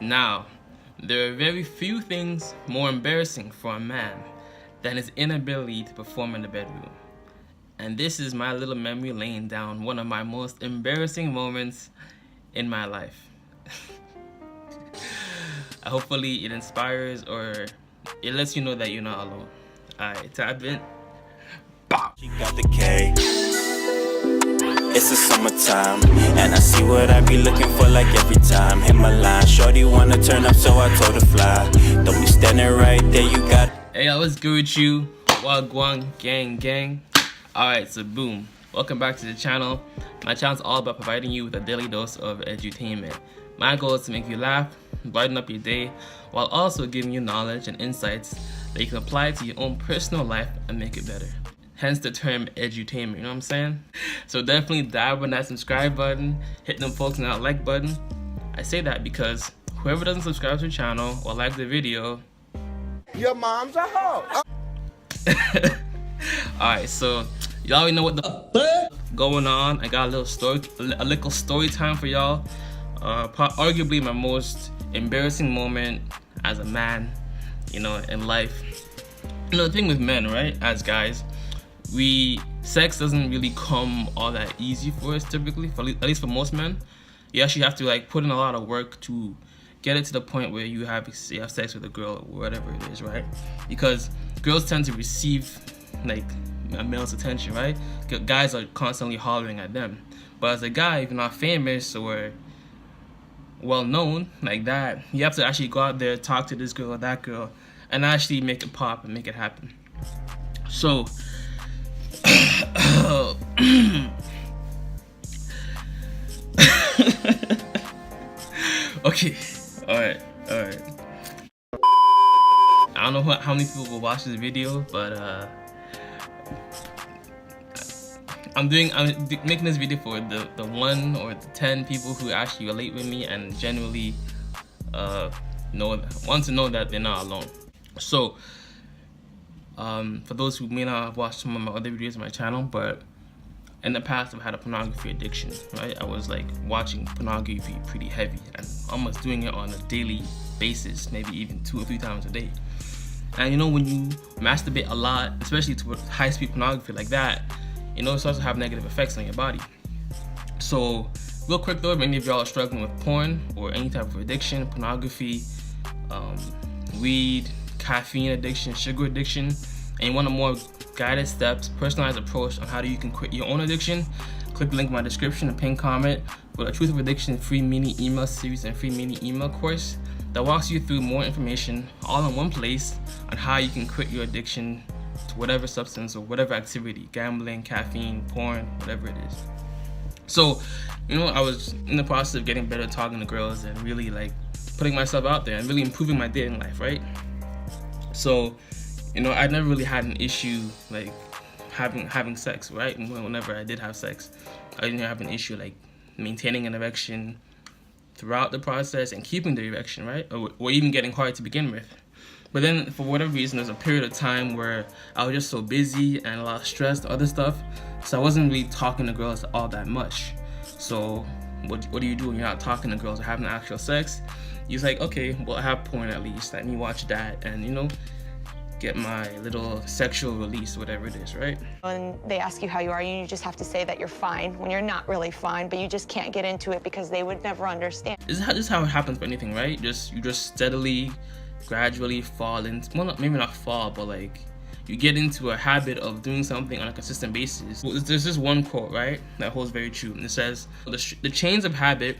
Now, there are very few things more embarrassing for a man than his inability to perform in the bedroom. And this is my little memory lane down one of my most embarrassing moments in my life. Hopefully it inspires or it lets you know that you're not alone. Alright, tap in. Bow. She got the K. It's the summertime, and I see what I be looking for like every time. Hit my line, shorty wanna turn up, so I told her fly. Don't be standing right there, you got. Hey, what's good with you? Wagwan gang. Alright, so boom. Welcome back to the channel. My channel is all about providing you with a daily dose of edutainment. My goal is to make you laugh, brighten up your day, while also giving you knowledge and insights that you can apply to your own personal life and make it better. Hence the term edutainment, you know what I'm saying? So definitely dab on that subscribe button, hit them folks on that like button. I say that because whoever doesn't subscribe to the channel or like the video, your mom's a hoe. Alright, so y'all already know what the going on. I got a little story time for y'all. Arguably my most embarrassing moment as a man, you know, in life. You know, the thing with men, right, as guys, sex doesn't really come all that easy for us typically, at least for most men. You actually have to like put in a lot of work to get it to the point where you have sex with a girl or whatever it is, right? Because girls tend to receive like a male's attention, right? Guys are constantly hollering at them. But as a guy, if you're not famous or well known like that, you have to actually go out there, talk to this girl or that girl, and actually make it pop and make it happen. So okay, all right. I don't know how many people will watch this video, but I'm making this video for the 1 or the 10 people who actually relate with me and genuinely want to know that they're not alone. So for those who may not have watched some of my other videos on my channel, but in the past I've had a pornography addiction, right? I was like watching pornography pretty heavy and almost doing it on a daily basis, maybe even 2 or 3 times a day. And you know, when you masturbate a lot, especially to high-speed pornography like that, you know, it starts to have negative effects on your body. So real quick though, if any of y'all are struggling with porn or any type of addiction, pornography, weed, caffeine addiction, sugar addiction, and you want a more guided steps, personalized approach on how you can quit your own addiction, click the link in my description and pin comment for a Truth of Addiction free mini email series and free mini email course that walks you through more information all in one place on how you can quit your addiction to whatever substance or whatever activity, gambling, caffeine, porn, whatever it is. So, you know, I was in the process of getting better at talking to girls and really like putting myself out there and really improving my dating life, right? So, you know, I never really had an issue like having sex, right? Whenever I did have sex, I didn't have an issue like maintaining an erection throughout the process and keeping the erection, right? Or even getting hard to begin with. But then for whatever reason, there's a period of time where I was just so busy and a lot of stress and other stuff, so I wasn't really talking to girls all that much. So what do you do when you're not talking to girls or having actual sex? You're like, okay, well, I have porn at least, let me watch that and, you know, get my little sexual release, whatever it is, right? When they ask you how you are, you just have to say that you're fine when you're not really fine, but you just can't get into it because they would never understand. This is how it happens for anything, right? You just steadily, gradually fall into, well, maybe not fall, but like you get into a habit of doing something on a consistent basis. There's this one quote, right, that holds very true, and it says, the chains of habit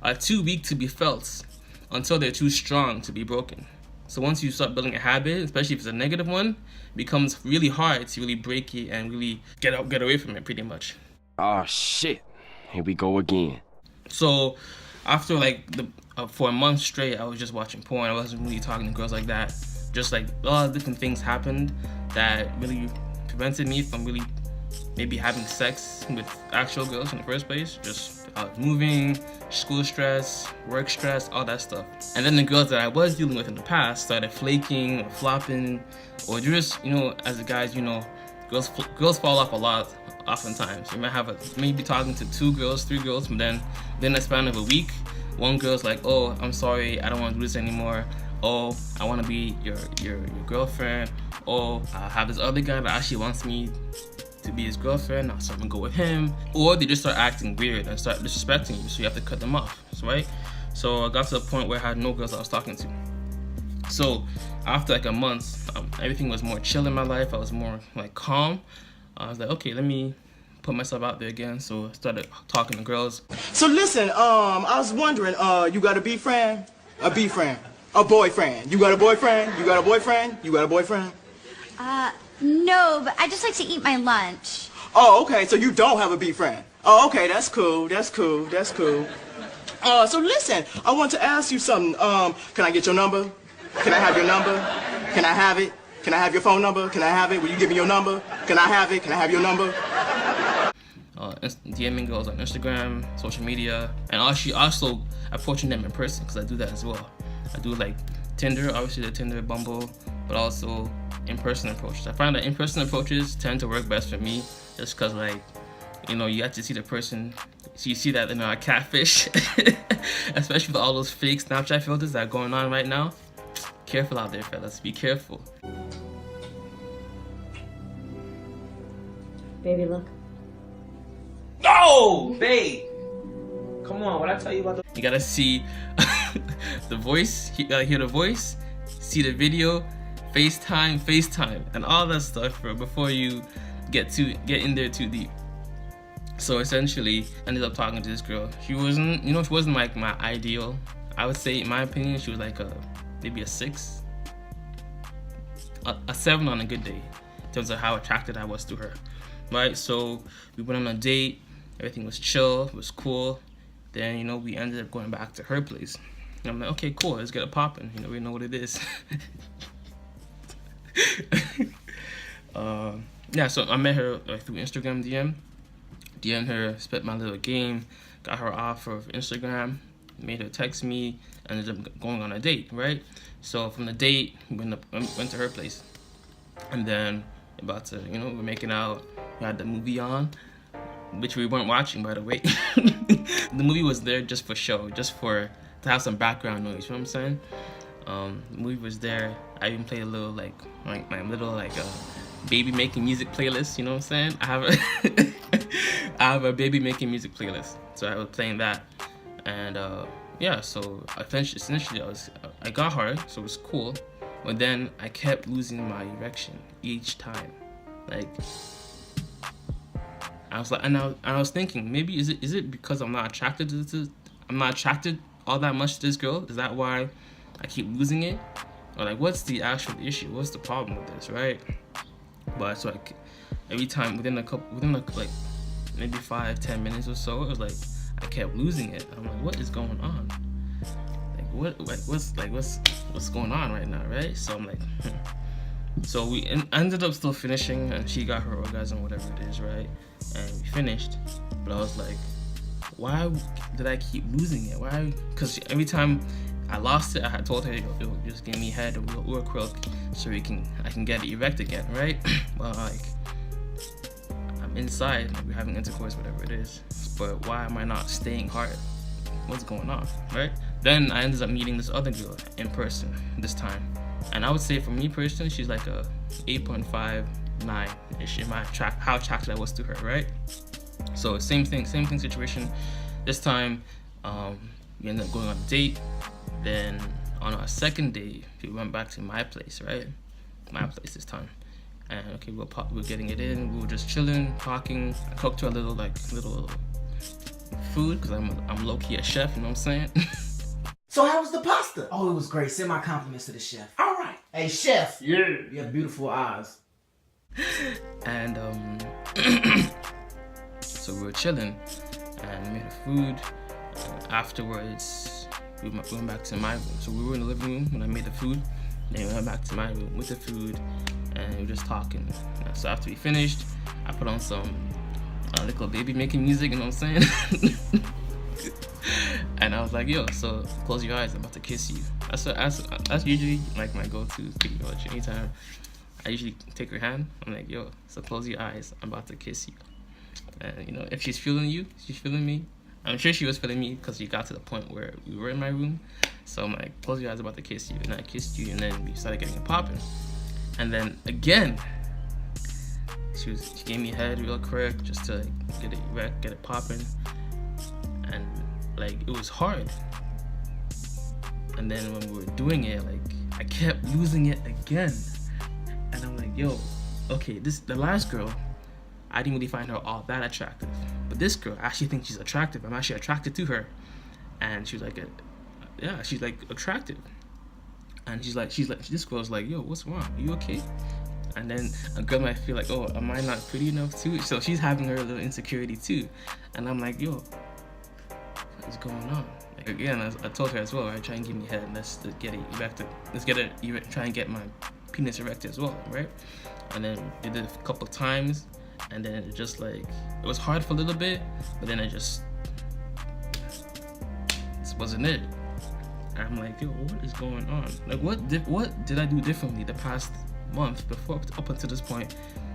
are too weak to be felt until they're too strong to be broken. So once you start building a habit, especially if it's a negative one, it becomes really hard to really break it and really get away from it, pretty much. Oh shit, here we go again. So after like for a month straight, I was just watching porn. I wasn't really talking to girls like that. Just like a lot of different things happened that really prevented me from really maybe having sex with actual girls in the first place. Just I was moving, school stress, work stress, all that stuff. And then the girls that I was dealing with in the past started flaking or flopping, or just, you know, as the guys, you know, girls fall off a lot oftentimes. You might be talking to 2 girls, 3 girls, but then within a span of a week, One girl's like, oh, I'm sorry, I don't want to do this anymore. Oh, I want to be your girlfriend. Oh, I have this other guy that actually wants me to be his girlfriend. Now so I'm gonna go with him. Or they just start acting weird and start disrespecting you, so you have to cut them off, right? So I got to the point where I had no girls I was talking to. So after like a month, everything was more chill in my life. I was more like calm. I was like, okay, let me put myself out there again. So I started talking to girls. So listen, I was wondering, you got a B-friend? A B-friend? A boyfriend? You got a boyfriend? You got a boyfriend? You got a boyfriend? No, but I just like to eat my lunch. Oh, okay, so you don't have a B-friend. Oh, okay, that's cool, that's cool, that's cool. So listen, I want to ask you something. Can I get your number? Can I have your number? Can I have it? Can I have your phone number? Can I have it? Will you give me your number? Can I have it? Can I have your number? DMing girls on Instagram, social media, and also approaching them in person, because I do that as well. I do like Tinder, obviously the Tinder, Bumble, but also in-person approaches. I find that in-person approaches tend to work best for me, just because, like, you know, you have to see the person, so you see that, you know, a catfish, especially with all those fake Snapchat filters that are going on right now. Careful out there, fellas. Be careful. Baby, look. No, babe. Come on, what I tell you about the... You gotta see the voice, you gotta hear the voice, see the video, FaceTime, and all that stuff, bro, before you get in there too deep. So essentially, I ended up talking to this girl. She wasn't, you know, she wasn't like my ideal. I would say, in my opinion, she was like maybe a 6, a 7 on a good day, in terms of how attracted I was to her. Right, so we went on a date. Everything was chill, it was cool. Then, you know, we ended up going back to her place. And I'm like, okay, cool, let's get it popping. You know, we know what it is. Yeah, so I met her through Instagram DM'd her, spent my little game, got her off of Instagram, made her text me, ended up going on a date, right? So from the date, we went to her place. And then about to, you know, we're making out, we had the movie on, which we weren't watching, by the way. The movie was there just for show, just to have some background noise, you know what I'm saying? The movie was there. I even played a little, like my little, baby making music playlist, you know what I'm saying? I have a baby making music playlist, so I was playing that. And yeah, so essentially I got hard, so it was cool. But then I kept losing my erection each time. Like, I was like, and I was thinking, maybe is it because I'm not attracted to this? I'm not attracted all that much to this girl? Is that why I keep losing it? Or like, what's the actual issue? What's the problem with this, right? But so like every time within like maybe 5-10 minutes or so, it was like I kept losing it. I'm like, what is going on? What's going on right now, right? So I'm like, So we ended up still finishing, and she got her orgasm, whatever it is, right? And we finished, but I was like, why did I keep losing it? Why? Because every time I lost it, I had told her, yo, just give me head or quilt so I can get it erect again, right? Well, like, I'm inside, like, we're having intercourse, whatever it is, but why am I not staying hard? What's going on, right? Then I ended up meeting this other girl in person this time, and I would say for me personally, she's like a 8.59-ish in how attracted I was to her, right? So same thing situation. This time, we ended up going on a date. Then on our second date, we went back to my place, right? My place this time. And okay, we're getting it in. We were just chilling, talking. I cooked her a little food because I'm low-key a chef, you know what I'm saying? So how was the pasta? Oh, it was great. Send my compliments to the chef. All right. Hey, chef. Yeah. You have beautiful eyes. And so we were chilling and we made her food. Afterwards, we went back to my room. So we were in the living room when I made the food. Then we went back to my room with the food and we were just talking. So after we finished, I put on some little baby making music, you know what I'm saying? And I was like, yo, so close your eyes, I'm about to kiss you. That's usually like my go-to pretty much. Anytime I usually take her hand, I'm like, yo, so close your eyes, I'm about to kiss you. And you know, if she's feeling you, she's feeling me, I'm sure she was feeling me because she got to the point where we were in my room. So I'm like, close your eyes, about to kiss you. And I kissed you, and then we started getting it popping. And then again, she gave me head real quick just to like, get it erect, get it popping. And like, it was hard. And then when we were doing it, like, I kept losing it again. And I'm like, yo, okay, the last girl, I didn't really find her all that attractive. But this girl, I actually think she's attractive. I'm actually attracted to her. And she's like, she's like attractive. And she's like, this girl's like, yo, what's wrong? Are you okay? And then a girl might feel like, oh, am I not pretty enough too? So she's having her little insecurity too. And I'm like, yo, what's going on? Like, again, I told her as well, right? Try and give me head. Let's get it erected. Try and get my penis erected as well, right? And then did it a couple times. And then it just like, it was hard for a little bit, but then this wasn't it. And I'm like, yo, what is going on? Like, what did I do differently the past month before up until this point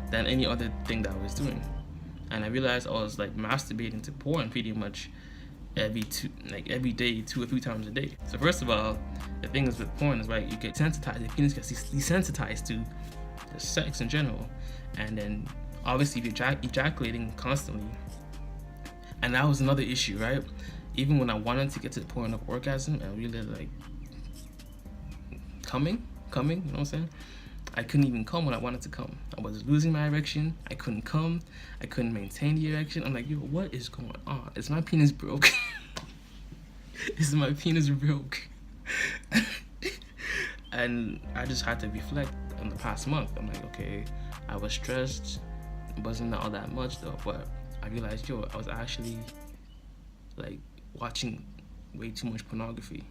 than any other thing that I was doing? And I realized I was like masturbating to porn pretty much every day, 2 or 3 times a day. So first of all, the thing is with porn is, right, you get sensitized, your penis gets desensitized to the sex in general, and then obviously if you're ejaculating constantly. And that was another issue, right? Even when I wanted to get to the point of orgasm and really like coming, you know what I'm saying? I couldn't even come when I wanted to come. I was losing my erection. I couldn't come. I couldn't maintain the erection. I'm like, yo, what is going on? Is my penis broke? Is my penis broke? And I just had to reflect on the past month. I'm like, okay, I was stressed. It wasn't all that much though, but I realized, yo, I was actually like watching way too much pornography.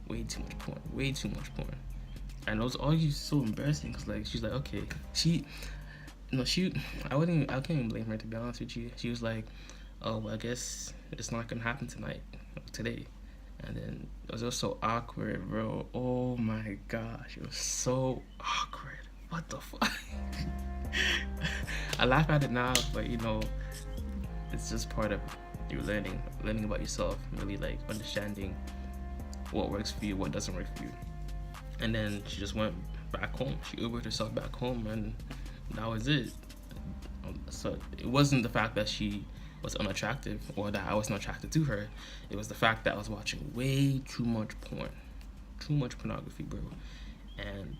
Way too much porn. And it was always so embarrassing because like she's like, okay, I can't even blame her, to be honest with you. She was like, oh, well, I guess it's not gonna happen today. And then it was just so awkward, bro. Oh my gosh, it was so awkward. What the fuck? I laugh at it now, but you know, it's just part of you learning about yourself, really like understanding what works for you, what doesn't work for you. And then she just went back home. She Ubered herself back home, and that was it. So it wasn't the fact that she was unattractive or that I wasn't attracted to her. It was the fact that I was watching way too much porn, too much pornography, bro. And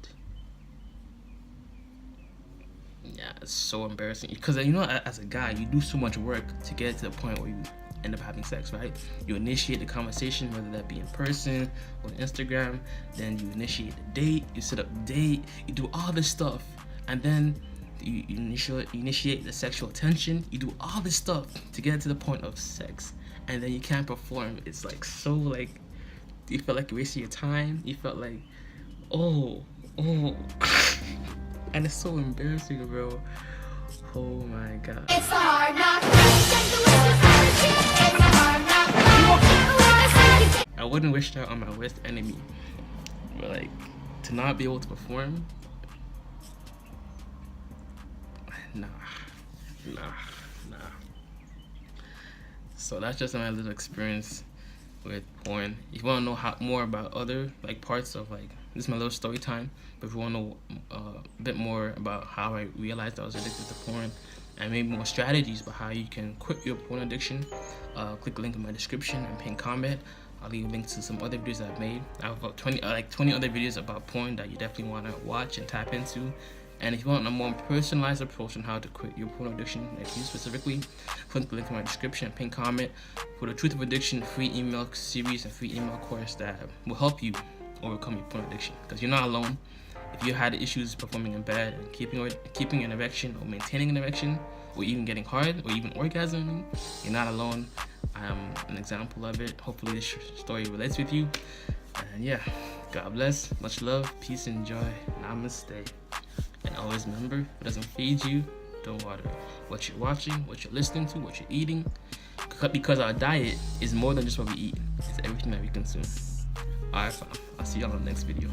yeah, it's so embarrassing because, you know, as a guy, you do so much work to get to the point where you end up having sex, right? You initiate the conversation, whether that be in person or Instagram, then you initiate the date, you set up the date, you do all this stuff, and then you initiate the sexual tension, you do all this stuff to get to the point of sex, and then you can't perform. It's like so like, you felt like you wasted your time, you felt like, oh and it's so embarrassing, bro. Oh my god. It's a hard knock. I wouldn't wish that on my worst enemy. But like, to not be able to perform, nah. So that's just my little experience with porn. If you want to know more about other like parts of like, this is my little story time, but if you want to know a bit more about how I realized I was addicted to porn and maybe more strategies about how you can quit your porn addiction, click the link in my description and pin comment. I'll leave links to some other videos I've made. I have about 20 other videos about porn that you definitely want to watch and tap into. And if you want a more personalized approach on how to quit your porn addiction, like you specifically, click the link in my description and pin comment for the Truth of Addiction free email series and free email course that will help you overcome your porn addiction. Because you're not alone. If you had issues performing in bed and keeping an erection or maintaining an erection or even getting hard or even orgasming, you're not alone. I am an example of it. Hopefully this story relates with you. And yeah, God bless, much love, peace and joy. Namaste. And always remember, if it doesn't feed you, don't water it. What you're watching, what you're listening to, what you're eating, because our diet is more than just what we eat. It's everything that we consume. Alright, fam. I'll see you on the next video.